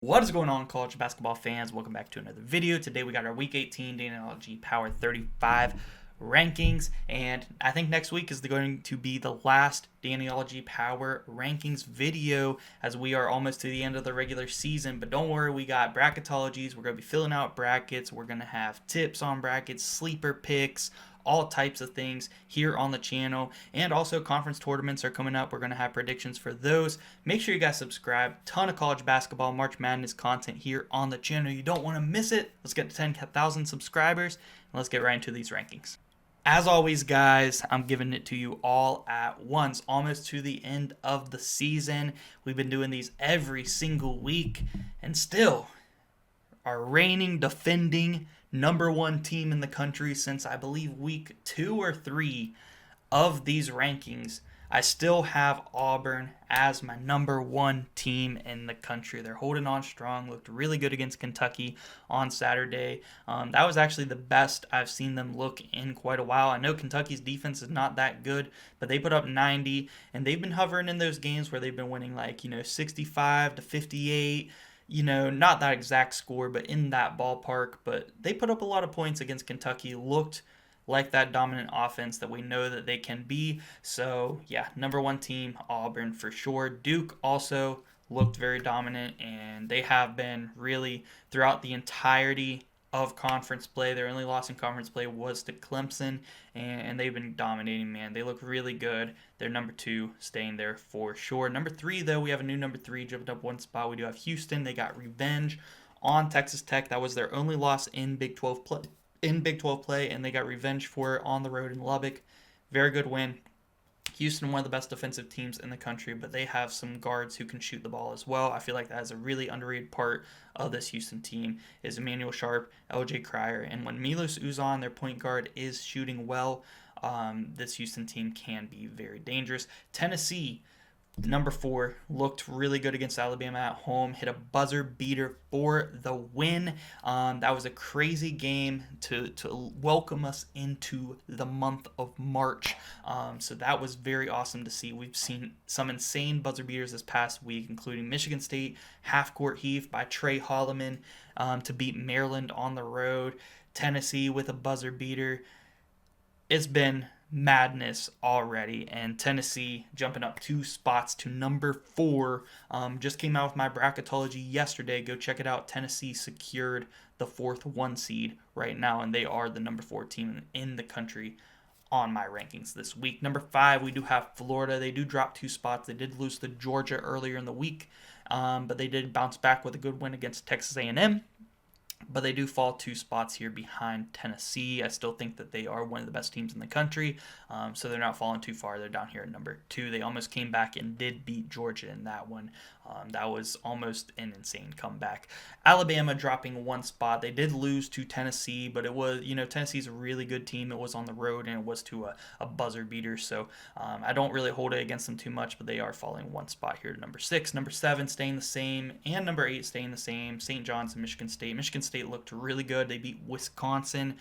What is going on, college basketball fans? Welcome back to another video. Today we got our Week 18 Danology Power 35 rankings, and I think next week is going to be the last Danology Power rankings video as we are almost to the end of the regular season. But don't worry, we got bracketologies. We're going to be filling out brackets. We're going to have tips on brackets, sleeper picks, all types of things here on the channel. And also conference tournaments are coming up. We're going to have predictions for those. Make sure you guys subscribe. Ton of college basketball, March Madness content here on the channel. You don't want to miss it. Let's get to 10,000 subscribers and let's get right into these rankings. As always, guys, I'm giving it to you all at once, almost to the end of the season. We've been doing these every single week, and still, our reigning, defending number one team in the country since I believe week 2 or 3 of these rankings, I still have Auburn as my number one team in the country. They're holding on strong, looked really good against Kentucky on Saturday. That was actually the best I've seen them look in quite a while. I know Kentucky's defense is not that good, but they put up 90, and they've been hovering in those games where they've been winning 65 to 58. Not that exact score, but in that ballpark. But they put up a lot of points against Kentucky, looked like that dominant offense that we know that they can be. So, yeah, number one team, Auburn for sure. Duke also looked very dominant, and they have been really throughout the entirety of conference play. Their only loss in conference play was to Clemson, and they've been dominating, man. They look really good. They're number 2, staying there for sure. Number 3, though, we have a new number 3, jumped up one spot. We do have Houston. They got revenge on Texas Tech. That was their only loss in Big 12 play, and they got revenge for it on the road in Lubbock. Very good win. Houston, one of the best defensive teams in the country, but they have some guards who can shoot the ball as well. I feel like that is a really underrated part of this Houston team is Emmanuel Sharp, LJ Cryer, and when Milos Uzan, their point guard, is shooting well, this Houston team can be very dangerous. Tennessee, number 4, looked really good against Alabama at home, hit a buzzer beater for the win. That was a crazy game to welcome us into the month of March. So that was very awesome to see. We've seen some insane buzzer beaters this past week, including Michigan State, half-court heave by Trey Holloman to beat Maryland on the road. Tennessee with a buzzer beater. It's been madness already, and Tennessee jumping up 2 spots to number 4. Just came out with my bracketology yesterday. Go check it out. Tennessee secured the 4th 1 seed right now, and they are the number 4 team in the country on my rankings this week. Number 5, we do have Florida. They do drop 2 spots. They did lose to Georgia earlier in the week, but they did bounce back with a good win against Texas A&M. But they do fall 2 spots here behind Tennessee. I still think that they are one of the best teams in the country, so they're not falling too far. They're down here at number 2. They almost came back and did beat Georgia in that one. That was almost an insane comeback. Alabama dropping 1 spot. They did lose to Tennessee, but it was, Tennessee's a really good team. It was on the road, and it was to a buzzer beater, so I don't really hold it against them too much, but they are falling 1 spot here to number 6. Number 7 staying the same, and number 8 staying the same. St. John's and Michigan State. Michigan State looked really good. They beat Wisconsin.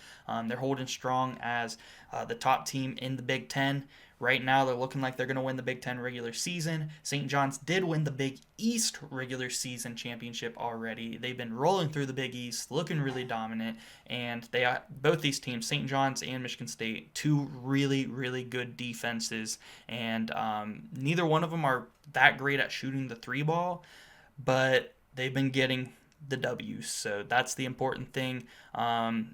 They're holding strong as the top team in the Big Ten. Right now, they're looking like they're going to win the Big Ten regular season. St. John's did win the Big East regular season championship already. They've been rolling through the Big East, looking really dominant, and both these teams, St. John's and Michigan State, 2 really, really good defenses, and neither one of them are that great at shooting the 3 ball, but they've been getting the W's. So that's the important thing,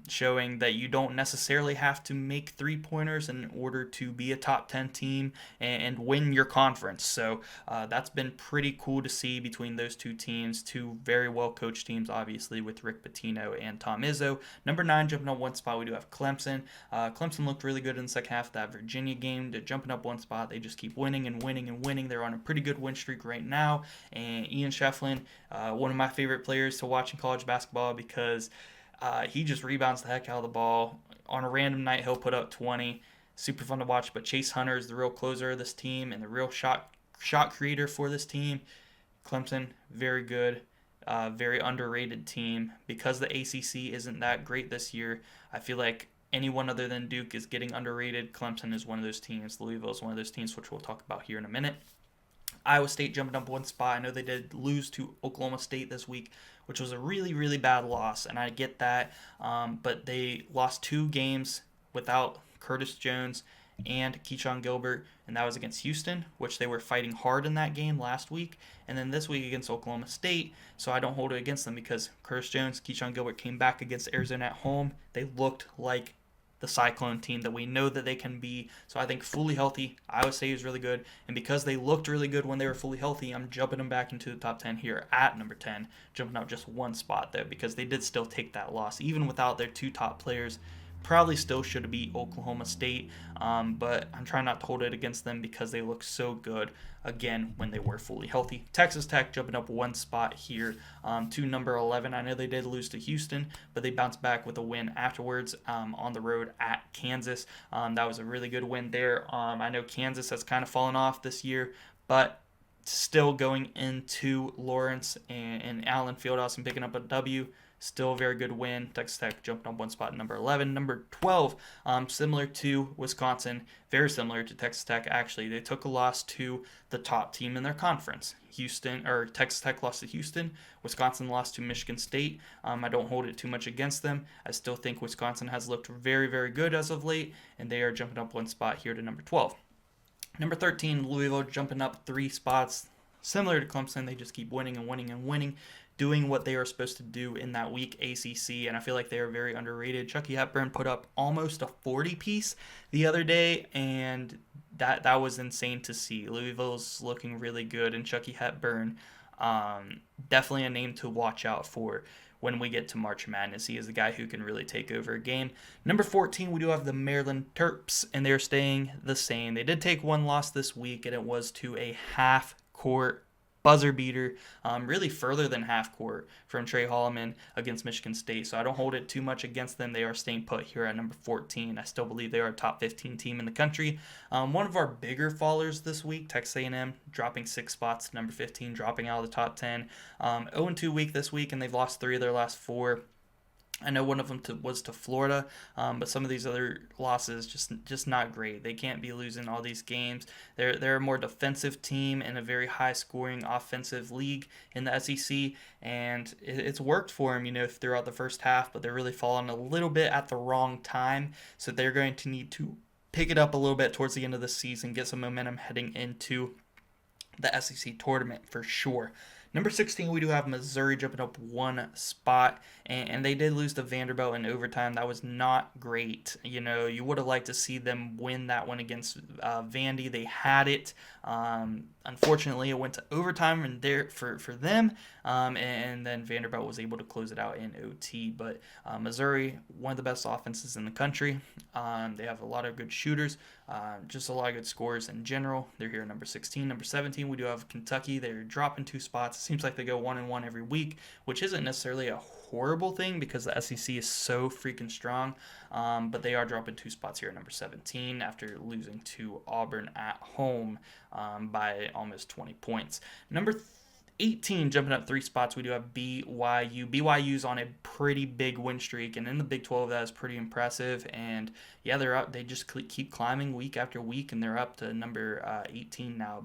showing that you don't necessarily have to make 3-pointers in order to be a top 10 team and win your conference. So that's been pretty cool to see between those 2 teams, 2 very well coached teams, obviously, with Rick Pitino and Tom Izzo. Number 9, jumping up 1 spot, we do have Clemson. Clemson looked really good in the second half of that Virginia game. They're jumping up 1 spot. They just keep winning and winning and winning. They're on a pretty good win streak right now. And Ian Shefflin, one of my favorite players to watch in college basketball, because he just rebounds the heck out of the ball. On a random night, he'll put up 20. Super fun to watch. But Chase Hunter is the real closer of this team and the real shot creator for this team. Clemson, very good, very underrated team. Because the ACC isn't that great this year, I feel like anyone other than Duke is getting underrated. Clemson is one of those teams. Louisville is one of those teams, which we'll talk about here in a minute. Iowa State jumping up one spot. I know they did lose to Oklahoma State this week, which was a really, really bad loss, and I get that. But they lost 2 games without Curtis Jones and Keyshawn Gilbert, and that was against Houston, which they were fighting hard in that game last week, and then this week against Oklahoma State. So I don't hold it against them because Curtis Jones, Keyshawn Gilbert came back against Arizona at home. They looked like the Cyclone team that we know that they can be. So I think fully healthy, Iowa State is really good. And because they looked really good when they were fully healthy, I'm jumping them back into the top 10 here at number 10, jumping up just one spot there because they did still take that loss. Even without their 2 top players, probably still should have beat Oklahoma State, but I'm trying not to hold it against them because they look so good, again, when they were fully healthy. Texas Tech jumping up one spot here to number 11. I know they did lose to Houston, but they bounced back with a win afterwards on the road at Kansas. That was a really good win there. I know Kansas has kind of fallen off this year, but still going into Lawrence and Allen Fieldhouse and picking up a W. Still a very good win. Texas Tech jumping up one spot at number 11. Number 12, similar to Wisconsin, very similar to Texas Tech, actually. They took a loss to the top team in their conference. Texas Tech lost to Houston. Wisconsin lost to Michigan State. I don't hold it too much against them. I still think Wisconsin has looked very, very good as of late, and they are jumping up one spot here to number 12. Number 13, Louisville jumping up 3 spots. Similar to Clemson, they just keep winning and winning and winning, doing what they are supposed to do in that weak ACC, and I feel like they are very underrated. Chucky Hepburn put up almost a 40-piece the other day, and that was insane to see. Louisville's looking really good, and Chucky Hepburn, definitely a name to watch out for when we get to March Madness. He is the guy who can really take over a game. Number 14, we do have the Maryland Terps, and they're staying the same. They did take one loss this week, and it was to a half-court buzzer beater, really further than half court from Trey Holloman against Michigan State. So I don't hold it too much against them. They are staying put here at number 14. I still believe they are a top 15 team in the country. One of our bigger fallers this week, Texas A&M, dropping 6 spots to number 15, dropping out of the top 10. 0-2 week this week, and they've lost 3 of their last 4. I know one of them was to Florida, but some of these other losses just not great. They can't be losing all these games. They're a more defensive team in a very high-scoring offensive league in the SEC, and it's worked for them, throughout the first half. But they're really falling a little bit at the wrong time, so they're going to need to pick it up a little bit towards the end of the season, get some momentum heading into the SEC tournament for sure. Number 16, we do have Missouri jumping up one spot, and they did lose to Vanderbilt in overtime. That was not great. You would have liked to see them win that one against Vandy. They had it. Unfortunately, it went to overtime and there for them, and then Vanderbilt was able to close it out in OT. But Missouri, one of the best offenses in the country. They have a lot of good shooters, just a lot of good scores in general. They're here at number 16. Number 17, we do have Kentucky. They're dropping 2 spots. It seems like they go 1-1 every week, which isn't necessarily a horrible thing because the SEC is so freaking strong. But they are dropping 2 spots here at number 17 after losing to Auburn at home by almost 20 points. Number 18, jumping up 3 spots, we do have BYU. BYU's on a pretty big win streak, and in the Big 12, that is pretty impressive. And yeah, they're up. They just keep climbing week after week, and they're up to number 18 now.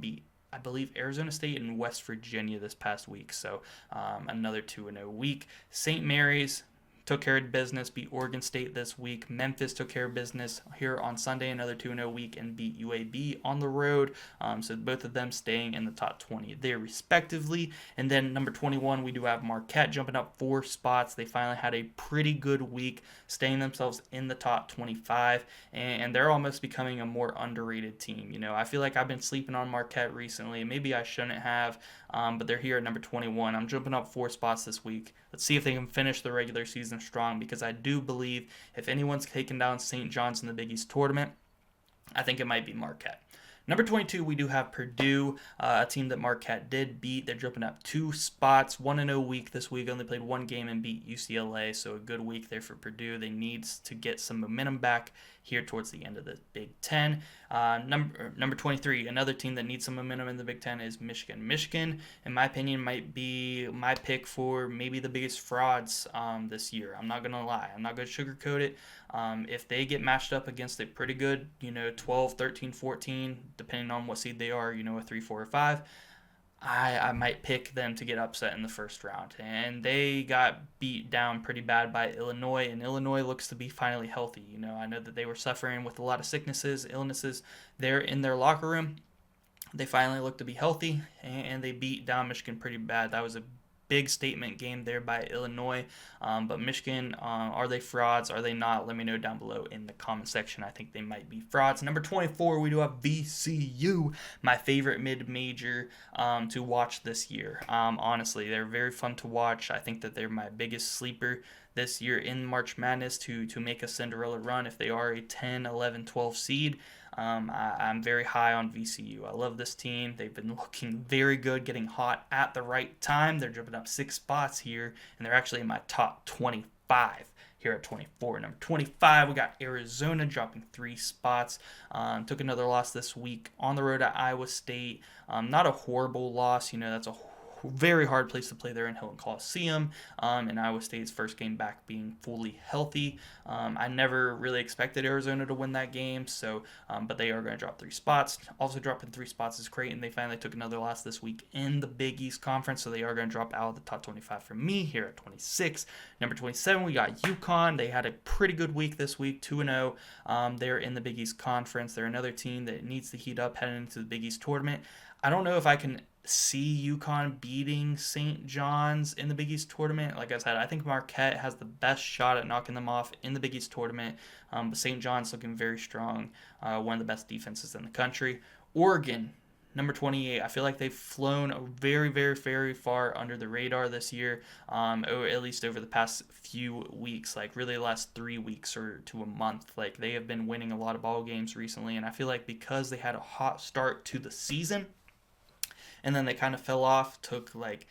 I believe Arizona State and West Virginia this past week. So another 2-0 week. St. Mary's took care of business, beat Oregon State this week. Memphis took care of business here on Sunday, another 2-0 week, and beat UAB on the road. So both of them staying in the top 20 there respectively. And then number 21, we do have Marquette jumping up 4 spots. They finally had a pretty good week, staying themselves in the top 25, and they're almost becoming a more underrated team. I feel like I've been sleeping on Marquette recently. Maybe I shouldn't have, but they're here at number 21. I'm jumping up 4 spots this week. Let's see if they can finish the regular season strong, because I do believe if anyone's taken down St. John's in the Big East tournament, I think it might be Marquette. Number 22, we do have Purdue, a team that Marquette did beat. They're jumping up 2 spots, 1-0 week this week. Only played 1 game and beat UCLA, so a good week there for Purdue. They need to get some momentum back here towards the end of the Big Ten. Number 23, another team that needs some momentum in the Big Ten is Michigan. Michigan, in my opinion, might be my pick for maybe the biggest frauds this year. I'm not going to lie. I'm not going to sugarcoat it. If they get matched up against a pretty good, 12, 13, 14, depending on what seed they are, a 3, 4, or 5, I might pick them to get upset in the first round. And they got beat down pretty bad by Illinois, and Illinois looks to be finally healthy. I know that they were suffering with a lot of sicknesses, illnesses there in their locker room. They finally look to be healthy, and they beat down Michigan pretty bad. That was a big statement game there by Illinois. But Michigan, are they frauds? Are they not? Let me know down below in the comment section. I think they might be frauds. Number 24, we do have VCU, my favorite mid-major to watch this year. Honestly, they're very fun to watch. I think that they're my biggest sleeper this year in March Madness to make a Cinderella run if they are a 10, 11, 12 seed. I'm very high on VCU. I love this team. They've been looking very good, getting hot at the right time. They're jumping up 6 spots here, and they're actually in my top 25 here at 24. Number 25, we got Arizona dropping 3 spots. Took another loss this week on the road at Iowa State. Not a horrible loss. That's a very hard place to play there in Hilton Coliseum, and Iowa State's first game back being fully healthy. I never really expected Arizona to win that game, but they are going to drop 3 spots. Also dropping 3 spots is great, and they finally took another loss this week in the Big East Conference, so they are going to drop out of the top 25 for me here at 26. Number 27, we got UConn. They had a pretty good week this week, 2-0. They're in the Big East Conference. They're another team that needs to heat up heading into the Big East tournament. I don't know if I can see UConn beating St. John's in the Big East tournament. Like I said, I think Marquette has the best shot at knocking them off in the Big East tournament, but St. John's looking very strong, one of the best defenses in the country. Oregon, number 28. I feel like they've flown very, very, very far under the radar this year, or at least over the past few weeks, like really the last 3 weeks or to a month. Like they have been winning a lot of ball games recently, and I feel like because they had a hot start to the season, and then they kind of fell off, took like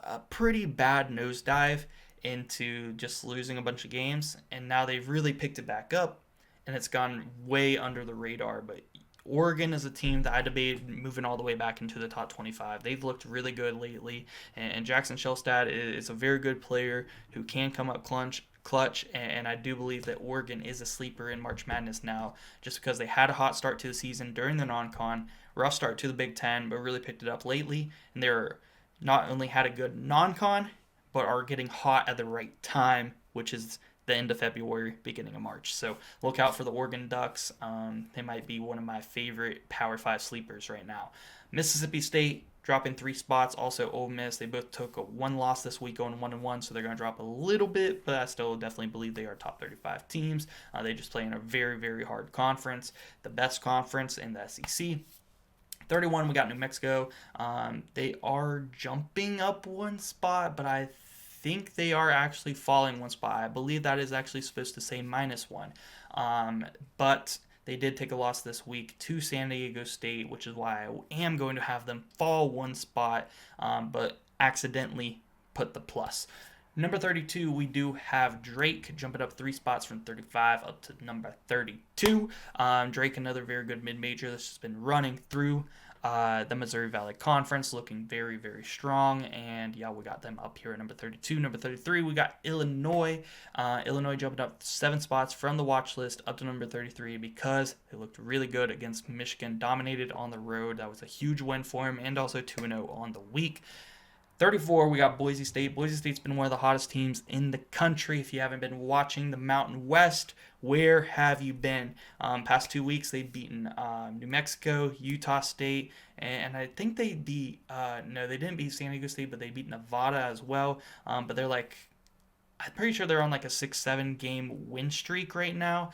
a pretty bad nosedive into just losing a bunch of games, and now they've really picked it back up, and it's gone way under the radar. But Oregon is a team that I debated moving all the way back into the top 25. They've looked really good lately, and Jackson Shelstad is a very good player who can come up clutch, and I do believe that Oregon is a sleeper in March Madness now, just because they had a hot start to the season during the non-con, rough start to the Big Ten, but really picked it up lately, and they're not only had a good non-con, but are getting hot at the right time, which is the end of February, beginning of March. So look out for the Oregon Ducks. They might be one of my favorite Power 5 sleepers right now. Mississippi State dropping 3 spots. Also Ole Miss. They both took 1 loss this week, going 1-1, so they're going to drop a little bit, but I still definitely believe they are top 35 teams. They just play in a very, very hard conference, the best conference in the SEC. 31, we got New Mexico. They are jumping up 1 spot, but I think they are actually falling 1 spot. I believe that is actually supposed to say -1. But they did take a loss this week to San Diego State, which is why I am going to have them fall 1 spot, but accidentally put the plus. Number 32, we do have Drake jumping up 3 spots from 35 up to number 32. Drake, another very good mid-major that's just been running through the Missouri Valley Conference, looking very, very strong. And yeah, we got them up here at number 32. Number 33, we got Illinois. Illinois jumping up 7 spots from the watch list up to number 33 because they looked really good against Michigan, dominated on the road. That was a huge win for them, and also 2-0 on the week. 34, we got Boise State. Boise State's been one of the hottest teams in the country. If you haven't been watching the Mountain West, where have you been? Past 2 weeks, they've beaten New Mexico, Utah State, and I think they beat, no, they didn't beat San Diego State, but they beat Nevada as well. But they're like, I'm pretty sure they're on like a 6-7 game win streak right now.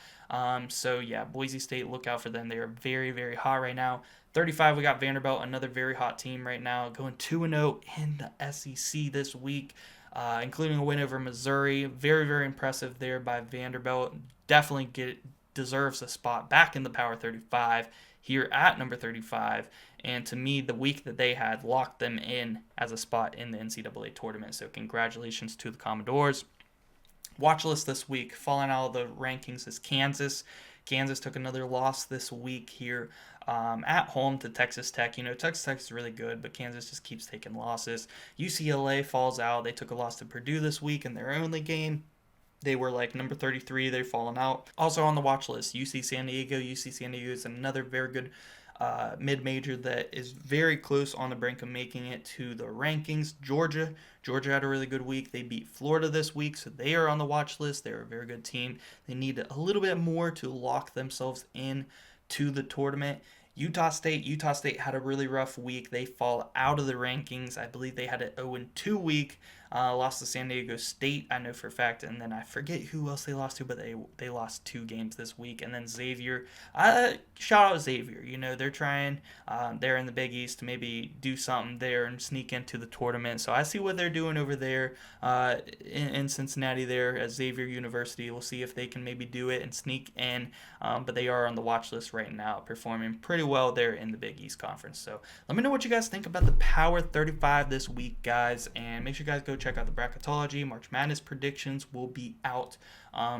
So yeah, Boise State, look out for them. They are very, very hot right now. 35, we got Vanderbilt, another very hot team right now, going 2-0 in the SEC this week, including a win over Missouri. Very, very impressive there by Vanderbilt. Definitely deserves a spot back in the Power 35 here at number 35. And to me, the week that they had locked them in as a spot in the NCAA tournament. So congratulations to the Commodores. Watch list this week, falling out of the rankings, is Kansas. Kansas took another loss this week here at home to Texas Tech. Texas Tech is really good, but Kansas just keeps taking losses. UCLA falls out. They took a loss to Purdue this week in their only game. They were like number 33. They've fallen out. Also on the watch list, UC San Diego. UC San Diego is another very good mid-major that is very close on the brink of making it to the rankings. Georgia had a really good week. They beat Florida this week, so they are on the watch list. They're a very good team. They need a little bit more to lock themselves in to the tournament. Utah State had a really rough week. They fall out of the rankings. I believe they had an 0-2 week. Lost to San Diego State, I know for a fact, and then I forget who else they lost to, but they lost 2 games this week. And then Xavier, shout out Xavier. You know, they're trying. They're in the Big East to maybe do something there and sneak into the tournament. So I see what they're doing over there in Cincinnati there at Xavier University. We'll see if they can maybe do it and sneak in. But they are on the watch list right now, performing pretty well there in the Big East Conference. So let me know what you guys think about the Power 35 this week, guys, and make sure you guys go check out the Bracketology. March Madness predictions will be out,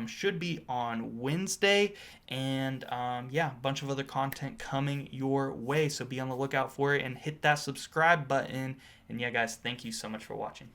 should be on Wednesday, and yeah, a bunch of other content coming your way, so be on the lookout for it and hit that subscribe button. And yeah, guys, thank you so much for watching.